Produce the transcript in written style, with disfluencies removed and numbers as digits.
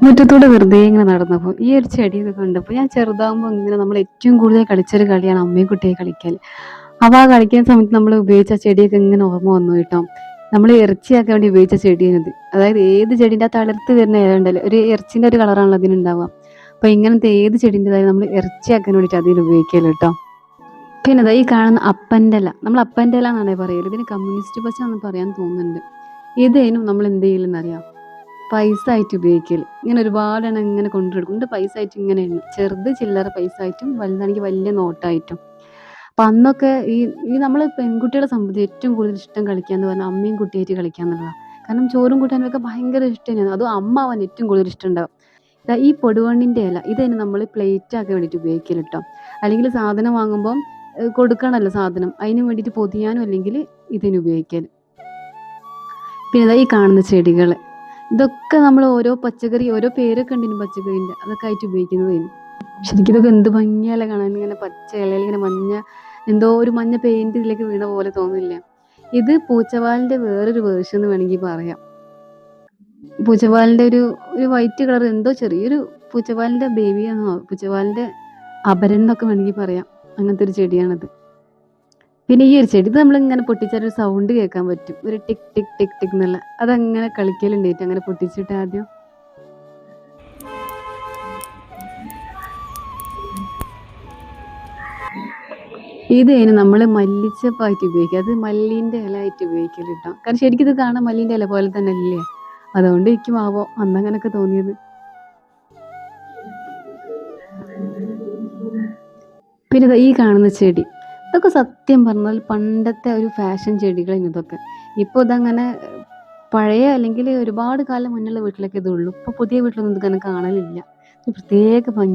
മുറ്റത്തൂടെ വെറുതെ ഇങ്ങനെ നടന്നപ്പോൾ ഈ ഒരു ചെടിയൊക്കെ കണ്ടപ്പോൾ ഞാൻ ചെറുതാകുമ്പോൾ ഇങ്ങനെ നമ്മൾ ഏറ്റവും കൂടുതൽ കളിച്ചൊരു കളിയാണ് അമ്മയും കുട്ടിയെ കളിക്കൽ. അപ്പോൾ ആ കളിക്കുന്ന സമയത്ത് നമ്മൾ ഉപയോഗിച്ച ആ ചെടിയൊക്കെ ഇങ്ങനെ ഓർമ്മ വന്നു കേട്ടോ. നമ്മൾ ഇറച്ചിയാക്കാൻ വേണ്ടി ഉപയോഗിച്ച ചെടിയാണിത്. അതായത് ഏത് ചെടീൻ്റെ ആ തളിർത്ത് വരുന്ന ഇല ഉണ്ടല്ലോ, ഒരു ഇറച്ചിൻ്റെ ഒരു കളറാണല്ലോ അതിനുണ്ടാവുക. അപ്പോൾ ഇങ്ങനത്തെ ഏത് ചെടീൻ്റെതായാലും നമ്മൾ ഇറച്ചിയാക്കാൻ വേണ്ടിയിട്ട് അതിന് ഉപയോഗിക്കൽ കേട്ടോ. പിന്നെ ദാ ഈ കാണുന്ന അപ്പൻ്റെ ഇല, നമ്മൾ അപ്പൻ്റെ ഇല എന്നാണ് പറയല്. ഇതിന് കമ്മ്യൂണിസ്റ്റ് പച്ച എന്ന് പറയാൻ തോന്നുന്നുണ്ട്. ഇതേനും നമ്മൾ എന്ത് ചെയ്യലെന്നറിയാം, പൈസ ആയിട്ട് ഉപയോഗിക്കൽ. ഇങ്ങനെ ഒരുപാടെണ്ണം ഇങ്ങനെ കൊണ്ടുനടക്കും. എന്നിട്ട് പൈസ ആയിട്ട് ഇങ്ങനെ എണ്ണും. ചെറുത് ചില്ലറ പൈസ ആയിട്ടും വലുതാണെങ്കിൽ വലിയ നോട്ടായിട്ടും. അപ്പം അന്നൊക്കെ ഈ ഈ നമ്മൾ പെൺകുട്ടികളെ സംബന്ധിച്ച് ഏറ്റവും കൂടുതൽ ഇഷ്ടം കളിക്കുക എന്ന് പറഞ്ഞാൽ അമ്മയും കുട്ടിയായിട്ട് കളിക്കുക എന്നുള്ളതാണ്. കാരണം ചോറും കൂട്ടാനും ഒക്കെ ഭയങ്കര ഇഷ്ടമാണ്. അതും അമ്മ ആവാൻ ഏറ്റവും കൂടുതൽ ഇഷ്ടം ഉണ്ടാവും. ദാ ഈ പൊടുവണ്ണിൻ്റെ ഇല ഇതിന് നമ്മൾ പ്ലേറ്റ് ആക്കാൻ വേണ്ടിയിട്ട് ഉപയോഗിക്കൽ കേട്ടോ. അല്ലെങ്കിൽ സാധനം വാങ്ങുമ്പം കൊടുക്കണമല്ലോ സാധനം, അതിന് വേണ്ടിയിട്ട് പൊതിയാനും അല്ലെങ്കിൽ ഇതിന് ഉപയോഗിക്കൽ. പിന്നെ ദാ ഈ കാണുന്ന ചെടികൾ, ഇതൊക്കെ നമ്മൾ ഓരോ പച്ചക്കറി ഓരോ പേരൊക്കെ ഉണ്ടിനും പച്ചക്കറിൻ്റെ, അതൊക്കെ ആയിട്ട് ഉപയോഗിക്കുന്നതായിരുന്നു. ശരിക്കും ഇതൊക്കെ എന്ത് ഭംഗിയല്ലേ കാണാൻ, ഇങ്ങനെ പച്ച ഇലയിൽ ഇങ്ങനെ മഞ്ഞ എന്തോ ഒരു മഞ്ഞ പെയിന്റ് ഇതിലേക്ക് വീണ പോലെ തോന്നില്ലേ. ഇത് പൂച്ചവാലിന്റെ വേറൊരു വേർഷൻ എന്ന് വേണമെങ്കിൽ പറയാം. പൂച്ചവാലിന്റെ ഒരു ഒരു വൈറ്റ് കളർ എന്തോ ചെറിയൊരു പൂച്ചവാലിന്റെ ബേബിയാണോ, പൂച്ചവാലിന്റെ അപരൻ എന്നൊക്കെ വേണമെങ്കിൽ പറയാം. അങ്ങനത്തെ ഒരു ചെടിയാണത്. പിന്നെ ഈ ഒരു ചെടി ഇത് നമ്മളിങ്ങനെ പൊട്ടിച്ചാൽ ഒരു സൗണ്ട് കേൾക്കാൻ പറ്റും, ഒരു ടിക് ടിക് ടിക് ടിക് എന്നുള്ള. അതങ്ങനെ കളിക്കലുണ്ടായിട്ട് അങ്ങനെ പൊട്ടിച്ചിട്ട് ആദ്യം. ഇതേന് നമ്മൾ മല്ലിച്ചപ്പായിട്ട് ഉപയോഗിക്കുക. അത് മല്ലീൻ്റെ ഇല ആയിട്ട് ഉപയോഗിക്കൽ കേട്ടോ. കാരണം ശരിക്കും ഇത് കാണാൻ മല്ലീൻ്റെ ഇല പോലെ തന്നെ അല്ലേ. അതുകൊണ്ട് എനിക്കും ആവോ അന്നങ്ങനൊക്കെ തോന്നിയത്. പിന്നെ ദാ ഈ കാണുന്ന ചെടി, ഇതൊക്കെ സത്യം പറഞ്ഞാൽ പണ്ടത്തെ ഒരു ഫാഷൻ ചെടികളായിരുന്നു ഇതൊക്കെ. ഇപ്പോൾ ഇതങ്ങനെ പഴയ അല്ലെങ്കിൽ ഒരുപാട് കാലം മുന്നുള്ള വീട്ടിലൊക്കെ ഇതുള്ളൂ. ഇപ്പോൾ പുതിയ വീട്ടിലൊന്നും ഇതങ്ങനെ കാണലില്ല. ഒരു പ്രത്യേക ഭംഗി.